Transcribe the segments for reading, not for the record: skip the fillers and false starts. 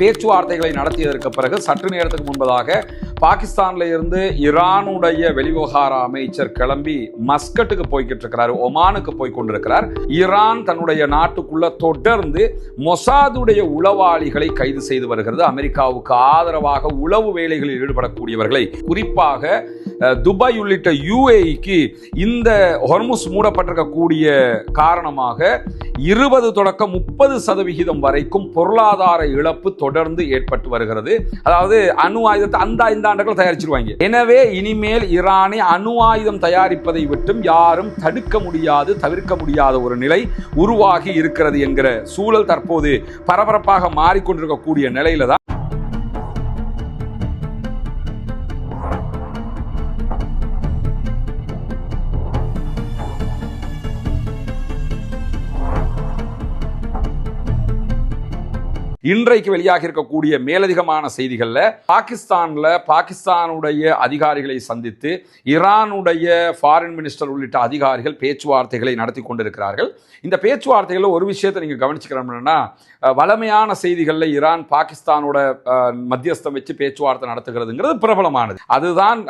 பேச்சுவார்த்தைகளை நடத்தியதற்கு பிறகு சற்று நேரத்துக்கு முன்பதாக பாகிஸ்தான்ல இருந்து ஈரானுடைய வெளிவிவகார அமைச்சர் கிளம்பி மஸ்கட்டுக்கு போய்கிட்டு இருக்கிறார், ஒமானுக்கு போய் கொண்டிருக்கிறார். ஈரான் தன்னுடைய நாட்டுக்குள்ள தொடர்ந்து மொசாதுடைய உளவாளிகளை கைது செய்து வருகிறது. அமெரிக்காவுக்கு ஆதரவாக உளவு வேலைகளில் ஈடுபடக்கூடியவர்களை, குறிப்பாக துபாய் உள்ளிட்ட UAEக்கு இந்த ஹொர்முஸ் மூடப்பட்டிருக்கக்கூடிய காரணமாக 20 தொடக்கம் 30% வரைக்கும் பொருளாதார இழப்பு தொடர்ந்து ஏற்பட்டு வருகிறது. அதாவது அணு ஆயுதத்தை அந்த ஆண்டுகள் தயாரிச்சிருவாங்க. எனவே இனிமேல் ஈரானை அணு ஆயுதம் தயாரிப்பதை விட்டும் யாரும் தடுக்க முடியாது, தவிர்க்க முடியாத ஒரு நிலை உருவாகி இருக்கிறது என்கிற சூழல் தற்போது பரபரப்பாக மாறிக்கொண்டிருக்கக்கூடிய நிலையில தான் இன்றைக்கு வெளியாக இருக்கக்கூடிய மேலதிகமான செய்திகள்ல பாகிஸ்தானுடைய அதிகாரிகளை சந்தித்து ஈரானுடைய ஃபாரின் மினிஸ்டர் உள்ளிட்ட அதிகாரிகள் பேச்சுவார்த்தைகளை நடத்தி கொண்டிருக்கிறார்கள். இந்த பேச்சுவார்த்தைகளில் ஒரு விஷயத்தை நீங்க கவனிச்சுக்கிறோம்னா, வளமையான செய்திகளில் ஈரான் பாகிஸ்தானோட மத்தியஸ்தம் வச்சு பேச்சுவார்த்தை நடத்துகிறதுங்கிறது பிரபலமானது. அதுதான்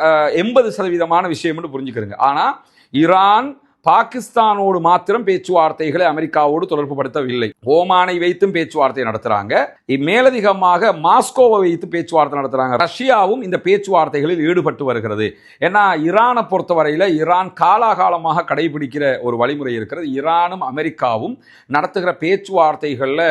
80% விஷயம்னு புரிஞ்சுக்கிறீங்க. ஆனா ஈரான் பாகிஸ்தானோடு மாத்திரம் பேச்சுவார்த்தைகளை அமெரிக்காவோடு தொடர்பு படுத்தவில்லை. ஓமானை வைத்தும் பேச்சுவார்த்தை நடத்துறாங்க, மேலதிகமாக மாஸ்கோவை வைத்து பேச்சுவார்த்தை நடத்துறாங்க. ரஷ்யாவும் இந்த பேச்சுவார்த்தைகளில் ஈடுபட்டு வருகிறது. ஏன்னா ஈரானை பொறுத்தவரையில ஈரான் காலாகாலமாக கடைபிடிக்கிற ஒரு வழிமுறை இருக்கிறது. ஈரானும் அமெரிக்காவும் நடத்துகிற பேச்சுவார்த்தைகள்ல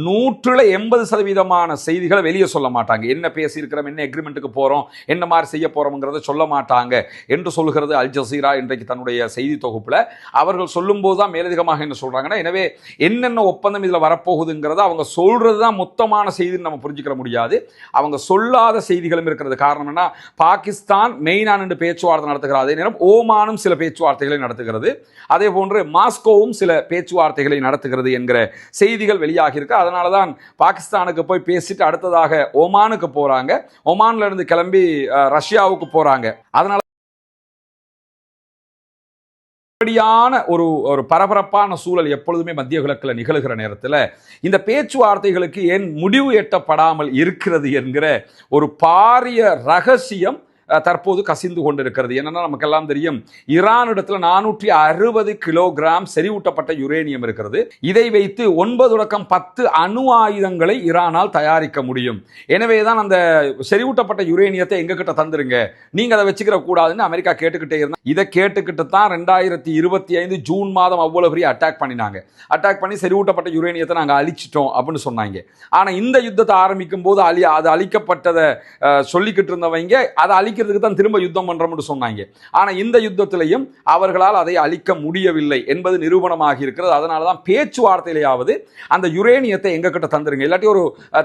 180% செய்திகளை வெளியே சொல்ல மாட்டாங்க. என்ன பேசியிருக்கிறோம், என்ன எக்ரிமெண்ட்டுக்கு போறோம், என்ன மாதிரி செய்ய போறோம்ங்கிறத சொல்ல மாட்டாங்க என்று சொல்கிறது அல் ஜசீரா இன்றைக்கு தன்னுடைய செய்தி தொகுப்புல. அவர்கள் சொல்லும் போதுதான் மேலதிகமாக என்ன சொல்றாங்கன்னா, எனவே என்னென்ன ஒப்பந்தம் இதுல வரப்போகுதுங்கிறத அவங்க சொல்றதுதான் மொத்தமான செய்தின்னு நம்ம புரிஞ்சுக்கிற முடியாது. அவங்க சொல்லாத செய்திகளும் இருக்கிறது. காரணம் என்ன, பாகிஸ்தான் மெயினா நின்று பேச்சுவார்த்தை நடத்துகிறது, அதே நேரம் ஓமானும் சில பேச்சுவார்த்தைகளை நடத்துகிறது, அதே போன்று மாஸ்கோவும் சில பேச்சுவார்த்தைகளை நடத்துகிறது என்கிற செய்திகள் வெளியாகி இருக்கு. அதனாலதான் பாகிஸ்தானுக்கு போய் பேசிட்டு அடுத்ததாக ஓமானுக்கு போறாங்க, ஒமான்ல இருந்து கிளம்பி ரஷ்யாவுக்கு போறாங்க. அதனால ஒரு பரபரப்பான சூழல் எப்பொழுதுமே மத்திய கிழக்கில் நிகழ்கிற நேரத்தில் இந்த பேச்சுவார்த்தைகளுக்கு ஏன் முடிவு எட்டப்படாமல் இருக்கிறது என்கிற ஒரு பாரிய ரகசியம் தற்போது கசிந்து கொண்டிருக்கிறது. என்னன்னா, நமக்கெல்லாம் தெரியும், ஈரானிடத்தில் 460 கிலோகிராம் செறிவூட்டப்பட்ட யுரேனியம் இருக்கிறது. இதை வைத்து 9 தொடக்கம் 10 அணு ஆயுதங்களை ஈரானால் தயாரிக்க முடியும். எனவேதான் அந்த செறிவூட்டப்பட்ட யுரேனியத்தை எங்க கிட்ட தந்துருங்க, நீங்க அதை வச்சுக்கிற கூடாதுன்னு அமெரிக்கா கேட்டுக்கிட்டே இருந்தா. இதை கேட்டுக்கிட்டு தான் 2025 ஜூன் மாதம் அவ்வளவு பெரிய அட்டாக் பண்ணி செறிவூட்டப்பட்ட யுரேனியத்தை நாங்கள் அழிச்சிட்டோம் அப்படின்னு சொன்னாங்க. ஆனா இந்த யுத்தத்தை ஆரம்பிக்கும் போது அது அழிக்கப்பட்டதை சொல்லிக்கிட்டு இருந்தவங்க அதை அழிக்கிறதுக்கு தான் திரும்ப யுத்தம் பண்றோம்னு சொன்னாங்க. ஆனா இந்த யுத்தத்திலையும் அவர்களால் அதை அழிக்க முடியவில்லை என்பது நிரூபணமாகி இருக்கிறது. அதனாலதான் பேச்சுவார்த்தையிலேயாவது அந்த யுரேனியத்தை எங்க கிட்ட தந்துருங்க, இல்லாட்டி ஒரு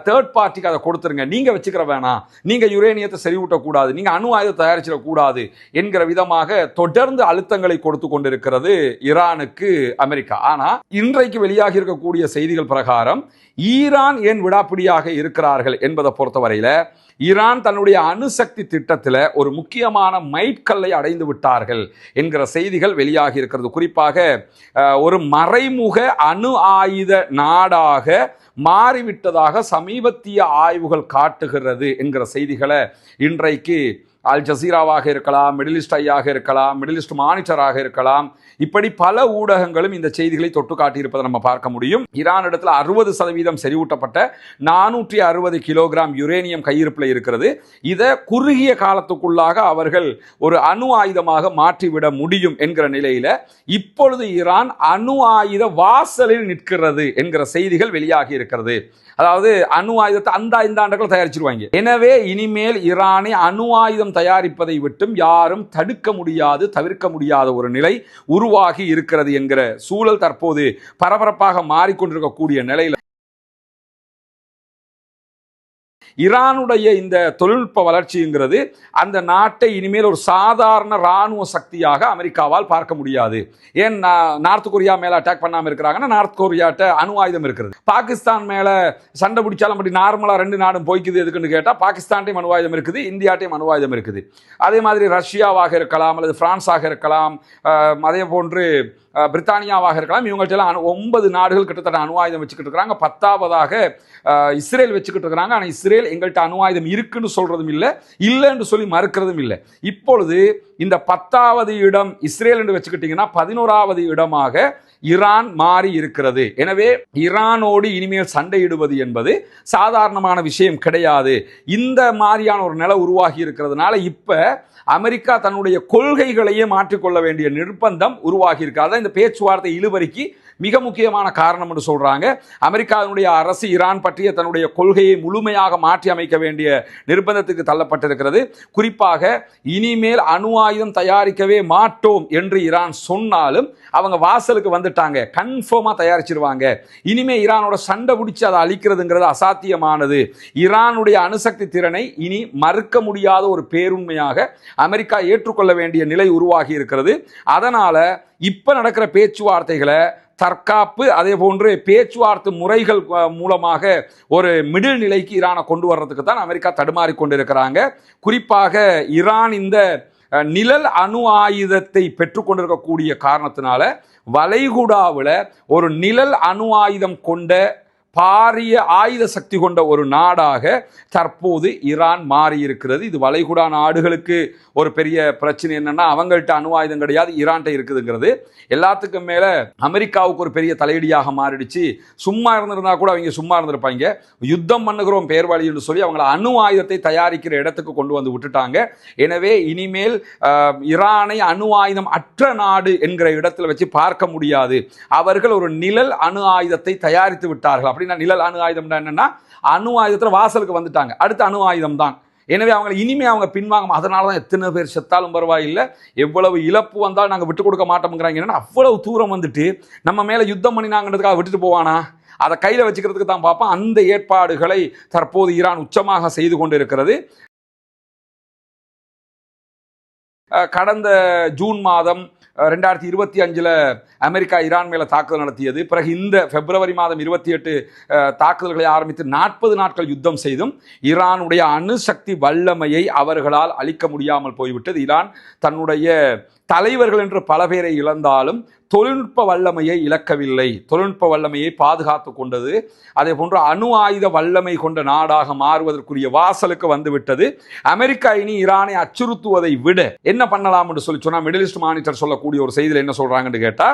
தேர்ட் பார்ட்டிக்கு அதை கொடுத்துருங்க, நீங்க வச்சுக்கிற வேணாம், நீங்க யுரேனியத்தை செறிவூட்டக்கூடாது, நீங்க அணு ஆயுதத்தை தயாரிச்சிடக்கூடாது என்கிற விதமாக தொடர்ந்து அழுத்தங்களை கொடுத்து கொண்டிருக்கிறது ஈரானுக்கு அமெரிக்கா. ஆனா இன்றைக்கு வெளியாகி இருக்கக்கூடிய செய்திகள் பிரகாரம் ஈரான் ஏன் விடாப்பிடியாக இருக்கிறார்கள் என்பதை பொறுத்தவரையில, ஈரான் தன்னுடைய அணுசக்தி திட்டத்தில் ஒரு முக்கியமான மைல்கல்லை அடைந்து விட்டார்கள் என்கிற செய்திகள் வெளியாகி இருக்கிறது. குறிப்பாக ஒரு மறைமுக அணு ஆயுத நாடாக மாறிவிட்டதாக சமீபத்திய ஆய்வுகள் காட்டுகிறது என்கிற செய்திகளை இன்றைக்கு அல் ஜசீராவாக இருக்கலாம், மிடில் ஈஸ்ட் ஐயாக இருக்கலாம், மிடில் ஈஸ்ட் மானிட்டராக இருக்கலாம், இப்படி பல ஊடகங்களும் இந்த செய்திகளை தொட்டு காட்டியிருப்பதை நம்ம பார்க்க முடியும். ஈரான் இடத்துல 60% செறிவூட்டப்பட்ட 460 கிலோகிராம் யுரேனியம் கையிருப்பில் இருக்கிறது. இதை குறுகிய காலத்துக்குள்ளாக அவர்கள் ஒரு அணு ஆயுதமாக மாற்றிவிட முடியும் என்கிற நிலையில இப்பொழுது ஈரான் அணு ஆயுத வாசலில் நிற்கிறது என்கிற செய்திகள் வெளியாகி இருக்கிறது. அதாவது அணு ஆயுதத்தை அந்த ஆண்டுகள் தயாரிச்சிருவாங்க. எனவே இனிமேல் ஈரானை அணு ஆயுதம் தயாரிப்பதை விட்டும் யாரும் தடுக்க முடியாது, தவிர்க்க முடியாத ஒரு நிலை உருவாகி இருக்கிறது என்கிற சூழல் தற்போது பரபரப்பாக மாறிக்கொண்டிருக்கக்கூடிய நிலையில் ஈரானுடைய இந்த தொழில்நுட்ப வளர்ச்சிங்கிறது அந்த நாட்டை இனிமேல் ஒரு சாதாரண ராணுவ சக்தியாக அமெரிக்காவால் பார்க்க முடியாது. ஏன் நார்த் கொரியா மேல அட்டாக் பண்ணாம இருக்கிறாங்கன்னா, நார்த் கொரியாட்ட அணு ஆயுதம் இருக்கிறது. பாகிஸ்தான் மேல சண்டை பிடிச்சாலும் அப்படி நார்மலா ரெண்டு நாடும் போய்க்குது எதுக்குன்னு கேட்டா, பாகிஸ்தான்டையும் அணு ஆயுதம் இருக்குது, இந்தியாட்டையும் அணு ஆயுதம் இருக்குது. அதே மாதிரி ரஷ்யாவாக இருக்கலாம் அல்லது பிரான்ஸாக இருக்கலாம், அதே போன்று பிரித்தானியாவாக இருக்கலாம், இவங்கள்ட்ட எல்லாம் 9 நாடுகள் கிட்டத்தட்ட அணு ஆயுதம் வச்சுக்கிட்டு இருக்கிறாங்க. 10ஆவதாக இஸ்ரேல் வச்சுக்கிட்டு இருக்கிறாங்க. ஆனால் இஸ்ரேல் எங்கள்கிட்ட அணு ஆயுதம் இருக்குன்னு சொல்றதும் இல்லை, இல்லைன்னு சொல்லி மறுக்கிறதும் இல்லை. இப்பொழுது இந்த 10வது இடம் இஸ்ரேல் என்று வச்சுக்கிட்டீங்கன்னா 11வது இடமாக ஈரான் மாறி இருக்கிறது. எனவே ஈரானோடு இனிமேல் சண்டையிடுவது என்பது சாதாரணமான விஷயம் கிடையாது. இந்த மாதிரியான ஒரு நிலை உருவாகி இருக்கிறதுனால இப்ப அமெரிக்கா தன்னுடைய கொள்கைகளையே மாற்றிக்கொள்ள வேண்டிய நிர்பந்தம் உருவாகி இருக்கு. அதான் இந்த பேச்சுவார்த்தை இழுபறிக்கு மிக முக்கியமான காரணம் என்று சொல்றாங்க. அமெரிக்காவினுடைய அரசு ஈரான் பற்றிய தன்னுடைய கொள்கையை முழுமையாக மாற்றி அமைக்க வேண்டிய நிர்பந்தத்துக்கு தள்ளப்பட்டிருக்கிறது. குறிப்பாக இனிமேல் அணு ஆயுதம் தயாரிக்கவே மாட்டோம் என்று ஈரான் சொன்னாலும் அவங்க வாசலுக்கு வந்துட்டாங்க, கன்ஃபார்மா தயாரிச்சிருவாங்க. இனிமே ஈரானோட சண்டை பிடிச்சி அதை அழிக்கிறதுங்கிறது அசாத்தியமானது. ஈரானுடைய அணுசக்தி திறனை இனி மறுக்க முடியாத ஒரு பேருண்மையாக அமெரிக்கா ஏற்றுக்கொள்ள வேண்டிய நிலை உருவாகி இருக்கிறது. அதனால இப்ப நடக்கிற பேச்சுவார்த்தைகளை தற்காப்பு, அதே போன்று பேச்சுவார்த்தை முறைகள் மூலமாக ஒரு மிடில் நிலைக்கு ஈரானை கொண்டு வர்றதுக்கு தான் அமெரிக்கா தடுமாறி கொண்டிருக்கிறாங்க. குறிப்பாக ஈரான் இந்த நிழல் அணு ஆயுதத்தை பெற்றுக்கொண்டிருக்கக்கூடிய காரணத்தினால வளைகுடாவில் ஒரு நிழல் அணு ஆயுதம் கொண்ட பாரிய ஆயுத சக்தி கொண்ட ஒரு நாடாக தற்போது ஈரான் மாறி இருக்கிறது. இது வளைகுடா நாடுகளுக்கு ஒரு பெரிய பிரச்சனை என்னன்னா, அவங்கள்ட்ட அணு ஆயுதம் கிடையாது, ஈரான்ட்ட இருக்குதுங்கிறது. எல்லாத்துக்கும் மேல அமெரிக்காவுக்கு ஒரு பெரிய தலையடியாக மாறிடுச்சு. சும்மா இருந்திருந்தா கூட அவங்க சும்மா இருந்திருப்பாங்க. யுத்தம் பண்ணுகிறோம் பேர் வழின்னு சொல்லி அவங்கள அணு ஆயுதத்தை தயாரிக்கிற இடத்துக்கு கொண்டு வந்து விட்டுட்டாங்க. எனவே இனிமேல் ஈரானை அணு ஆயுதம் அற்ற நாடு என்கிற இடத்துல வச்சு பார்க்க முடியாது. அவர்கள் ஒரு நிழல் அணு ஆயுதத்தை தயாரித்து விட்டார்கள். அப்படின்னா நிழல் அணு ஆயுதம் என்னன்னா, அணு ஆயுதத்தில் வாசலுக்கு வந்துட்டாங்க, அடுத்த அணு ஆயுதம் தான். எனவே அவங்க இனிமே அவங்க பின்வாங்க. அதனால தான் எத்தனை பேர் செத்தாலும் பரவாயில்லை, எவ்வளவு இழப்பு வந்தாலும் நாங்கள் விட்டு கொடுக்க மாட்டோம்ங்கிறாங்க. அவ்வளவு தூரம் வந்துட்டு நம்ம மேலே யுத்தம் பண்ணினாங்கிறதுக்காக விட்டுட்டு போவானா? அதை கையில் வச்சுக்கிறதுக்கு தான் பார்ப்போம். அந்த ஏற்பாடுகளை தற்போது ஈரான் உச்சமாக செய்து கொண்டு இருக்கிறது. கடந்த ஜூன் மாதம் 2025 அமெரிக்கா ஈரான் மேல தாக்குதல் நடத்தியது. பிறகு இந்த பிப்ரவரி மாதம் 28 தாக்குதல்களை ஆரம்பித்து 40 நாட்கள் யுத்தம் செய்தும் ஈரானுடைய அணுசக்தி வல்லமையை அவர்களால் அளிக்க முடியாமல் போய்விட்டது. ஈரான் தன்னுடைய தலைவர்கள் என்று பல பேரை இழந்தாலும் தொழில்நுட்ப வல்லமையை இழக்கவில்லை, தொழில்நுட்ப வல்லமையை பாதுகாத்து கொண்டது. அதே போன்று அணு ஆயுத வல்லமை கொண்ட நாடாக மாறுவதற்குரிய வாசலுக்கு வந்துவிட்டது. அமெரிக்கா இனி ஈரானை அச்சுறுத்துவதை விட என்ன பண்ணலாம் என்று சொல்லி சொன்னா, மிடில் ஈஸ்ட் மானிட்டர் சொல்லக்கூடிய ஒரு செய்தியில் என்ன சொல்றாங்கன்னு கேட்டா,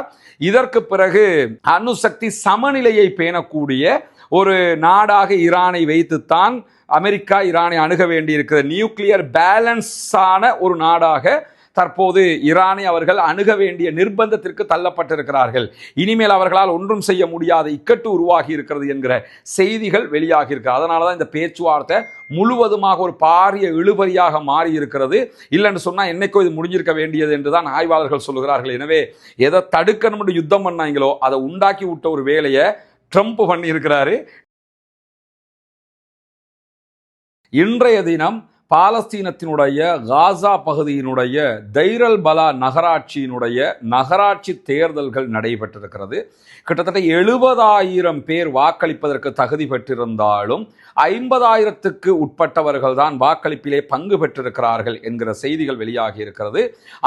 இதற்கு பிறகு அணுசக்தி சமநிலையை பேணக்கூடிய ஒரு நாடாக ஈரானை வைத்துத்தான் அமெரிக்கா ஈரானை அணுக வேண்டி இருக்கிற நியூக்ளியர் பேலன்ஸான ஒரு நாடாக தற்போது ஈரானை அவர்கள் அணுக வேண்டிய நிர்பந்தத்திற்கு தள்ளப்பட்டிருக்கிறார்கள். இனிமேல் அவர்களால் ஒன்றும் செய்ய முடியாத இக்கட்டு உருவாகி இருக்கிறது என்கிற செய்திகள் வெளியாகி இருக்கு. அதனாலதான் இந்த பேச்சுவார்த்தை முழுவதுமாக ஒரு பாரிய இழுபறியாக மாறி இருக்கிறது. இல்லைன்னு சொன்னா என்னைக்கோ இது முடிஞ்சிருக்க வேண்டியது என்றுதான் ஆய்வாளர்கள் சொல்லுகிறார்கள். எனவே எதை தடுக்கணும் யுத்தம் பண்ணாங்களோ அதை உண்டாக்கி விட்ட ஒரு வேலையை ட்ரம்ப் பண்ணி இருக்கிறாரு. இன்றைய தினம் பாலஸ்தீனத்தினுடைய காசா பகுதியினுடைய தைரல் பலா நகராட்சியினுடைய நகராட்சி தேர்தல்கள் நடைபெற்றிருக்கிறது. கிட்டத்தட்ட 70,000 பேர் வாக்களிப்பதற்கு தகுதி பெற்றிருந்தாலும் 50,000க்கு உட்பட்டவர்கள் தான் வாக்களிப்பிலே பங்கு பெற்றிருக்கிறார்கள் என்கிற செய்திகள் வெளியாகி இருக்கிறது.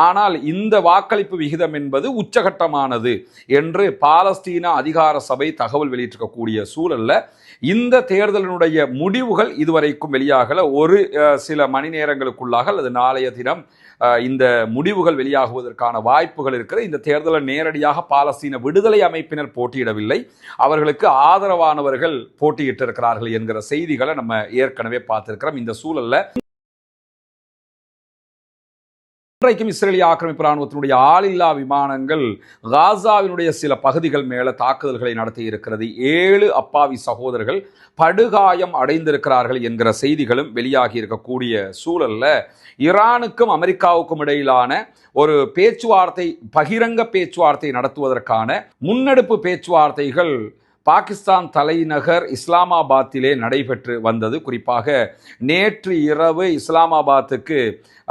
ஆனால் இந்த வாக்களிப்பு விகிதம் என்பது உச்சகட்டமானது என்று பாலஸ்தீன அதிகார சபை தகவல் வெளியிட்டிருக்கக்கூடிய சூழல்ல இந்த தேர்தலினுடைய முடிவுகள் இதுவரைக்கும் வெளியாகல. ஒரு சில மணி நேரங்களுக்குள்ளாக அல்லது நாளைய தினம் இந்த முடிவுகள் வெளியாகுவதற்கான வாய்ப்புகள் இருக்கிறது. இந்த தேர்தலில் நேரடியாக பாலஸ்தீன விடுதலை அமைப்பினர் போட்டியிடவில்லை, அவர்களுக்கு ஆதரவானவர்கள் போட்டியிட்டிருக்கிறார்கள் என்கிற செய்திகளை நம்ம ஏற்கனவே பார்த்திருக்கிறோம். இந்த சூழல்ல இன்றைக்கும் இஸ்ரேலிய ஆக்கிரமிப்பு ராணுவத்தினுடைய ஆளில்லா விமானங்கள் காசாவினுடைய சில பகுதிகள் மேல தாக்குதல்களை நடத்தி இருக்கிறது. 7 அப்பாவி சகோதரர்கள் படுகாயம் அடைந்திருக்கிறார்கள் என்கிற செய்திகளும் வெளியாகி இருக்கக்கூடிய சூழல்ல ஈரானுக்கும் அமெரிக்காவுக்கும் இடையிலான ஒரு பேச்சுவார்த்தை, பகிரங்க பேச்சுவார்த்தை நடத்துவதற்கான முன்னெடுப்பு பேச்சுவார்த்தைகள் பாகிஸ்தான் தலைநகர் இஸ்லாமாபாத்திலே நடைபெற்று வந்தது. குறிப்பாக நேற்று இரவு இஸ்லாமாபாத்துக்கு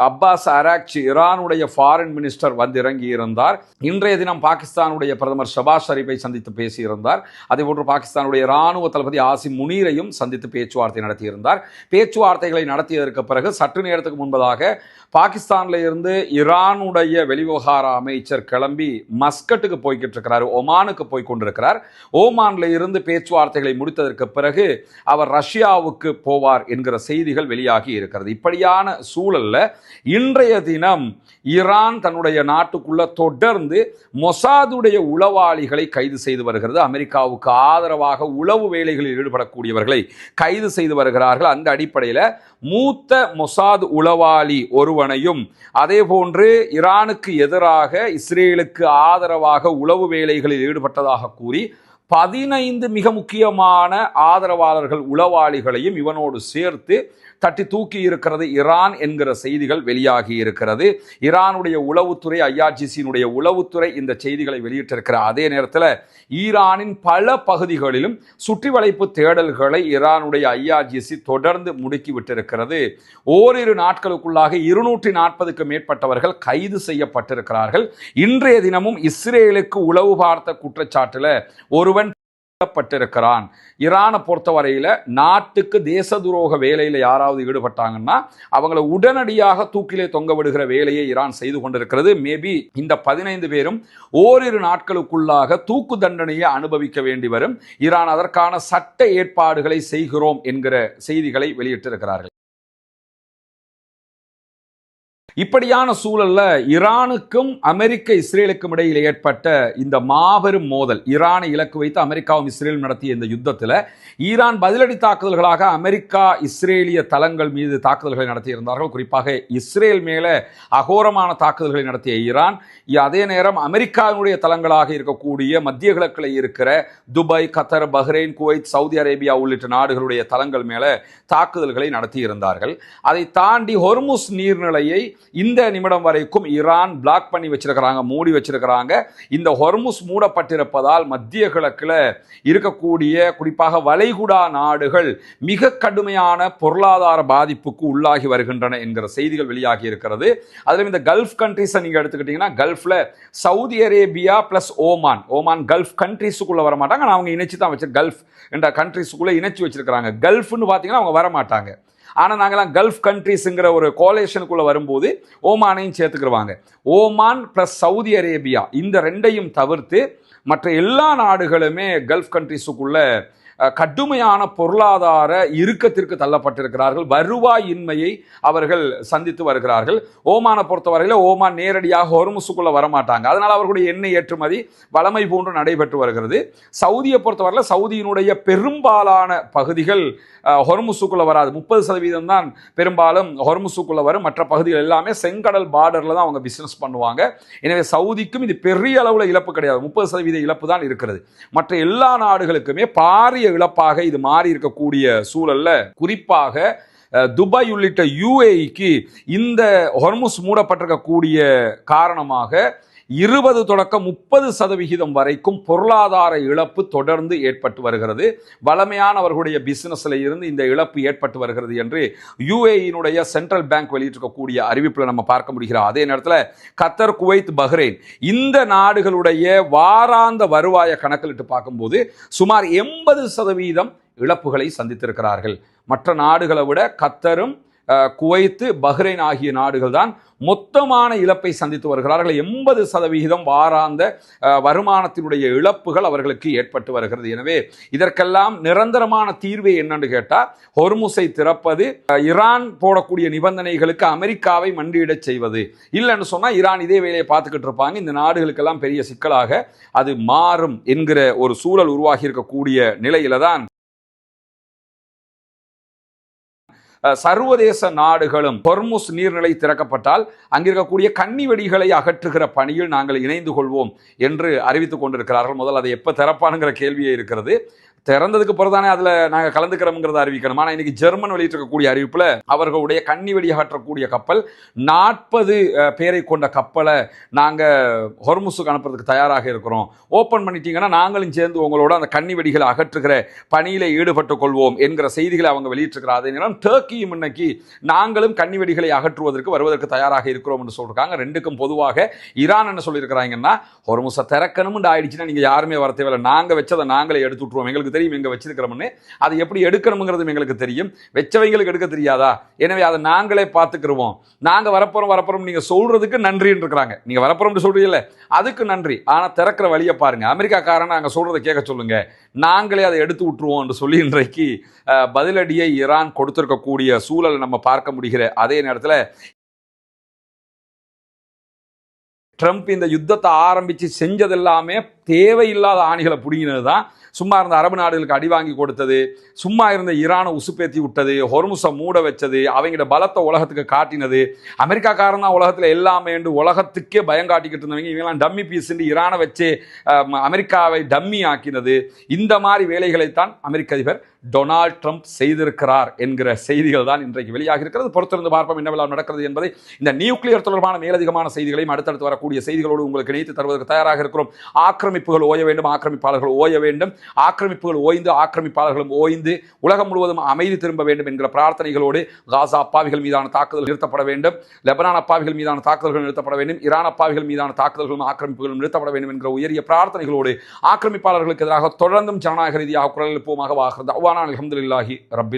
அப்பாஸ் அராக்சி ஈரானுடைய ஃபாரின் மினிஸ்டர் வந்து இறங்கி இருந்தார். இன்றைய தினம் பாகிஸ்தானுடைய பிரதமர் ஷபாஸ் ஷரீஃபை சந்தித்து பேசியிருந்தார். அதேபோன்று பாகிஸ்தானுடைய இராணுவ தளபதி ஆசிம் முனீரையும் சந்தித்து பேச்சுவார்த்தை நடத்தியிருந்தார். பேச்சுவார்த்தைகளை நடத்தியதற்கு பிறகு சற்று நேரத்துக்கு முன்பதாக பாகிஸ்தானில் இருந்து ஈரானுடைய வெளிவிவகார அமைச்சர் கிளம்பி மஸ்கட்டுக்கு போய்கிட்டு இருக்கிறார், ஒமானுக்கு போய் கொண்டிருக்கிறார். ஓமான்ல இருந்து பேச்சுவார்த்தைகளை முடித்ததற்கு பிறகு அவர் ரஷ்யாவுக்கு போவார் என்கிற செய்திகள் வெளியாகி இருக்கிறது. இப்படியான சூழல்ல இன்றைய தினம் ஈரான் தன்னுடைய நாட்டுக்குள்ள தொடர்ந்து மொசாதுடைய உளவாளிகளை கைது செய்து வருகிறது. அமெரிக்காவுக்கு ஆதரவாக உளவு வேலைகளில் ஈடுபடக்கூடியவர்களை கைது செய்து வருகிறார்கள். அந்த அடிப்படையில் மூத்த மொசாத் உளவாளி ஒருவனையும் அதே போன்று ஈரானுக்கு எதிராக இஸ்ரேலுக்கு ஆதரவாக உளவு வேலைகளில் ஈடுபட்டதாக கூறி 15 மிக முக்கியமான ஆதரவாளர்கள் உளவாளிகளையும் இவனோடு சேர்த்து தட்டி தூக்கி இருக்கிறது ஈரான் என்கிற செய்திகள் வெளியாகி இருக்கிறது. ஈரானுடைய உளவுத்துறை, ஐஆர்ஜிசியினுடைய உளவுத்துறை இந்த செய்திகளை வெளியிட்டிருக்கிற அதே நேரத்தில் ஈரானின் பல பகுதிகளிலும் சுற்றி வளைப்பு தேடல்களை ஈரானுடைய ஐஆர்ஜிசி தொடர்ந்து முடுக்கிவிட்டிருக்கிறது. ஓரிரு நாட்களுக்குள்ளாக 240க்கு மேற்பட்டவர்கள் கைது செய்யப்பட்டிருக்கிறார்கள். இன்றைய தினமும் இஸ்ரேலுக்கு உளவு பார்த்த குற்றச்சாட்டில் ஒருவன் பட்டிருக்கிறான். ஈரானை பொறுத்தவரையில் நாட்டுக்கு தேச துரோக வேலையில் யாராவது ஈடுபட்டாங்கன்னா அவங்களை உடனடியாக தூக்கிலே தொங்க விடுகிற வேலையை ஈரான் செய்து கொண்டிருக்கிறது. மேபி இந்த 15 பேரும் ஓரிரு நாட்களுக்குள்ளாக தூக்கு தண்டனையை அனுபவிக்க வேண்டி வரும். ஈரான் அதற்கான சட்ட ஏற்பாடுகளை செய்கிறோம் என்கிற செய்திகளை வெளியிட்டிருக்கிறார்கள். இப்படியான சூழல்ல ஈரானுக்கும் அமெரிக்க இஸ்ரேலுக்கும் இடையில் ஏற்பட்ட இந்த மாபெரும் மோதல், ஈரானை இலக்கு வைத்து அமெரிக்காவும் இஸ்ரேலும் நடத்திய இந்த யுத்தத்தில் ஈரான் பதிலடி தாக்குதல்களாக அமெரிக்கா இஸ்ரேலிய தளங்கள் மீது தாக்குதல்களை நடத்தியிருந்தார்கள். குறிப்பாக இஸ்ரேல் மேலே அகோரமான தாக்குதல்களை நடத்திய ஈரான் அதே நேரம் அமெரிக்காவினுடைய தளங்களாக இருக்கக்கூடிய மத்திய கிழக்கில் இருக்கிற துபாய், கத்தர், பஹ்ரைன், குவைத், சவுதி அரேபியா உள்ளிட்ட நாடுகளுடைய தளங்கள் மேலே தாக்குதல்களை நடத்தியிருந்தார்கள். அதை தாண்டி ஹொர்முஸ் நீர்நிலையை இந்த நிமிடம் வரைக்கும் ஈரான் பிளாக் பண்ணி வச்சிருக்கிறாங்க, மூடி வச்சிருக்கிறாங்க. இந்த ஹொர்முஸ் மூடப்பட்டிருப்பதால் மத்திய கிழக்கில் இருக்கக்கூடிய குறிப்பாக வளைகுடா நாடுகள் மிக கடுமையான பொருளாதார பாதிப்புக்கு உள்ளாகி வருகின்றன என்கிற செய்திகள் வெளியாகி இருக்கிறது. அதிலும் இந்த கல்ஃப் கண்ட்ரிஸை நீங்க எடுத்துக்கிட்டீங்கன்னா கல்ஃப்ல Saudi Arabia plus Oman gulf கண்ட்ரிஸுக்குள்ள வர மாட்டாங்க. அவங்க இணைச்சு தான் வச்சு கல்ஃப் என்ற கண்ட்ரிஸுக்குள்ள இணைச்சு வச்சிருக்கிறாங்க. கல்ஃப்னு பார்த்தீங்கன்னா அவங்க வர மாட்டாங்க. ஆனால் நாங்களாம் கல்ஃப் கண்ட்ரிஸுங்கிற ஒரு கோலேஷனுக்குள்ளே வரும்போது ஓமானையும் சேர்த்துக்கிடுவாங்க. ஓமான் ப்ளஸ் சவுதி அரேபியா இந்த ரெண்டையும் தவிர்த்து மற்ற எல்லா நாடுகளுமே கல்ஃப் கண்ட்ரிஸுக்குள்ள கடுமையான பொருளாதார இறுக்கத்திற்கு தள்ளப்பட்டிருக்கிறார்கள். வருவாய் இன்மையை அவர்கள் சந்தித்து வருகிறார்கள். ஓமானை பொறுத்தவரையில் ஓமான் நேரடியாக ஹொர்முஸுக்குள்ள வரமாட்டாங்க. அதனால் அவர்களுடைய எண்ணெய் ஏற்றுமதி வளமை போன்று நடைபெற்று வருகிறது. சவுதியை பொறுத்தவரையில் சவுதியினுடைய பெரும்பாலான பகுதிகள் ஹொர்முஸுக்குள்ள வராது. 30% தான் பெரும்பாலும் ஹொர்முஸுக்குள்ள வரும். மற்ற பகுதிகள் எல்லாமே செங்கடல் பார்டரில் தான் அவங்க பிஸ்னஸ் பண்ணுவாங்க. எனவே சவுதிக்கும் இது பெரிய அளவில் இழப்பு கிடையாது, 30% இழப்பு தான் இருக்கிறது. மற்ற எல்லா நாடுகளுக்குமே பாரிய இழப்பாக இது மாறி இருக்கக்கூடிய சூழல்ல குறிப்பாக துபாய் உள்ளிட்ட யுஏஇக்கு இந்த ஹொர்முஸ் மூடப்பட்டிருக்கக்கூடிய காரணமாக 20 தொடக்கம் 30% வரைக்கும் பொருளாதார இழப்பு தொடர்ந்து ஏற்பட்டு வருகிறது. வளமையானவர்களுடைய பிசினஸ்ல இருந்து இந்த இழப்பு ஏற்பட்டு வருகிறது என்று யுஏஇனுடைய சென்ட்ரல் பேங்க் வெளியிட்டிருக்கக்கூடிய அறிவிப்பில் நம்ம பார்க்க முடிகிறோம். அதே நேரத்தில் கத்தர், குவைத், பஹ்ரைன் இந்த நாடுகளுடைய வாராந்த வருவாயை கணக்கிலிட்டு பார்க்கும்போது சுமார் 80% இழப்புகளை சந்தித்திருக்கிறார்கள். மற்ற நாடுகளை விட கத்தரும் குவைத்து, பஹ்ரைன் ஆகிய நாடுகள் தான் மொத்தமான இழப்பை சந்தித்து வருகிறார்கள். 80% வாராந்த வருமானத்தினுடைய இழப்புகள் அவர்களுக்கு ஏற்பட்டு வருகிறது. எனவே இதற்கெல்லாம் நிரந்தரமான தீர்வு என்னன்னு கேட்டால் ஹொர்முஸை திறப்பது, ஈரான் போடக்கூடிய நிபந்தனைகளுக்கு அமெரிக்காவை மண்டியிடச் செய்வது. இல்லைன்னு சொன்னால் ஈரான் இதே வேலையை பார்த்துக்கிட்டு இருப்பாங்க. இந்த நாடுகளுக்கெல்லாம் பெரிய சிக்கலாக அது மாறும் என்கிற ஒரு சூழல் உருவாகி இருக்கக்கூடிய நிலையில தான் சர்வதேச நாடுகளும் ஹொர்முஸ் நீர்நிலை திறக்கப்பட்டால் அங்கிருக்கக்கூடிய கன்னி வெடிகளை அகற்றுகிற பணியில் நாங்கள் இணைந்து கொள்வோம் என்று அறிவித்துக் கொண்டிருக்கிறார்கள். முதல் அதை எப்போ திறப்பானுங்கிற கேள்வியே இருக்கிறது. திறந்ததுக்கு பிறகுதானே அதில் நாங்கள் கலந்துக்கிறோம்ங்கிறத அறிவிக்கணும். ஆனால் இன்னைக்கு ஜெர்மன் வெளியிட்டிருக்கக்கூடிய அறிவிப்பில் அவர்களுடைய கன்னி வெடி அகற்றக்கூடிய கப்பல் 40 பேரை கொண்ட கப்பலை நாங்கள் ஹொர்முஸுக்கு அனுப்புறதுக்கு தயாராக இருக்கிறோம், ஓப்பன் பண்ணிட்டீங்கன்னா நாங்களும் சேர்ந்து உங்களோட அந்த கன்னி வெடிகளை அகற்றுகிற பணியில் ஈடுபட்டுக் கொள்வோம் என்கிற செய்திகளை அவங்க வெளியிட்டிருக்கிறார். அதே நேரம் டர்க்கியும் இன்னைக்கு நாங்களும் கன்னி வெடிகளை அகற்றுவதற்கு வருவதற்கு தயாராக இருக்கிறோம் என்று சொல்றாங்க. ரெண்டுக்கும் பொதுவாக ஈரான் என்ன சொல்லியிருக்கிறாங்கன்னா, ஹொர்முஸை திறக்கணும்னு ஆயிடுச்சுன்னா நீங்க யாருமே வர தேவையில்லை, நாங்க வச்சதை நாங்களே எடுத்து விட்டுருவோம், எங்களுக்கு தெரியும் எங்க வச்சிருக்கிறோம்னு, அதை எப்படி எடுக்கணுங்கிறது எங்களுக்கு தெரியும், வெச்சவங்களுக்கு எடுக்க தெரியாதா, எனவே அதை நாங்களே பார்த்துக்கிருவோம், நாங்க வரப்போறோம் நீங்க சொல்றதுக்கு நன்றின்னு இருக்கிறாங்க. நீங்க வரப்போறோம் சொல்றீங்கல்ல, அதுக்கு நன்றி, ஆனா திறக்கிற வழியை பாருங்க, அமெரிக்காக்காரன் நாங்க சொல்றதை கேட்க சொல்லுங்க, நாங்களே அதை எடுத்து விட்டுருவோம் என்று சொல்லி இன்றைக்கு பதிலடியை ஈரான் கொடுத்திருக்கக்கூடிய சூழலை நம்ம பார்க்க முடிகிற அதே நேரத்தில் ட்ரம்ப் இந்த யுத்தத்தை ஆரம்பித்து செஞ்சதெல்லாமே தேவையில்லாத ஆணிகளை பிடிங்கினது தான். சும்மா இருந்த அரபு நாடுகளுக்கு அடி வாங்கி கொடுத்தது, சும்மா இருந்த ஈரானை உசுப்பேத்தி விட்டது, ஹொர்முஸை மூட வச்சது, அவங்களோட பலத்தை உலகத்துக்கு காட்டினது, அமெரிக்காக்காரன் தான் உலகத்தில் எல்லாமே என்று உலகத்துக்கே பயம் காட்டிக்கிட்டு இருந்தவங்க இவங்கெல்லாம் டம்மி பீஸுன்னு ஈரானை வச்சு அமெரிக்காவை டம்மி ஆக்கினது. இந்த மாதிரி வேலைகளைத்தான் அமெரிக்க அதிபர் டொனால்ட் ட்ரம்ப் செய்திருக்கிறார் என்கிற செய்திகள் தான் இன்றைக்கு வெளியாக இருக்கிறது. பொறுத்திருந்து பார்ப்போம் என்னவெல்லாம் நடக்கிறது என்பதை. இந்த நியூக்ளியர் தொடர்பான மேலதிகமான செய்திகளையும் அடுத்தடுத்து வரக்கூடிய செய்திகளோடு உங்களுக்கு இணைத்து தருவதற்கு தயாராக இருக்கிறோம். ஆக்கிரமிப்புகள் ஓய வேண்டும், ஆக்கிரமிப்பாளர்கள் ஓய வேண்டும், ஆக்கிரமிப்புகள் ஓய்ந்து ஆக்கிரமிப்பாளர்களும் ஓய்ந்து உலகம் முழுவதும் அமைதி திரும்ப வேண்டும் என்கிற பிரார்த்தனைகளோடு காசா அப்பாவிகள் மீதான தாக்குதல் நிறுத்தப்பட வேண்டும், லெபனான் அப்பாவிகள் மீதான தாக்குதல்கள் நிறுத்தப்பட வேண்டும், ஈரான் அப்பாவிகள் மீதான தாக்குதல்களும் ஆக்கிரமிப்புகளும் நிறுத்தப்பட வேண்டும் என்கிற உயரிய பிரார்த்தனைகளோடு ஆக்கிரமிப்பாளர்களுக்கு எதிராக தொடர்ந்தும் ஜனநாயக ரீதியாக குரல் எழுப்புவோமாக வாகிறது. அல்ஹம்துலில்லாஹி ரப்பில்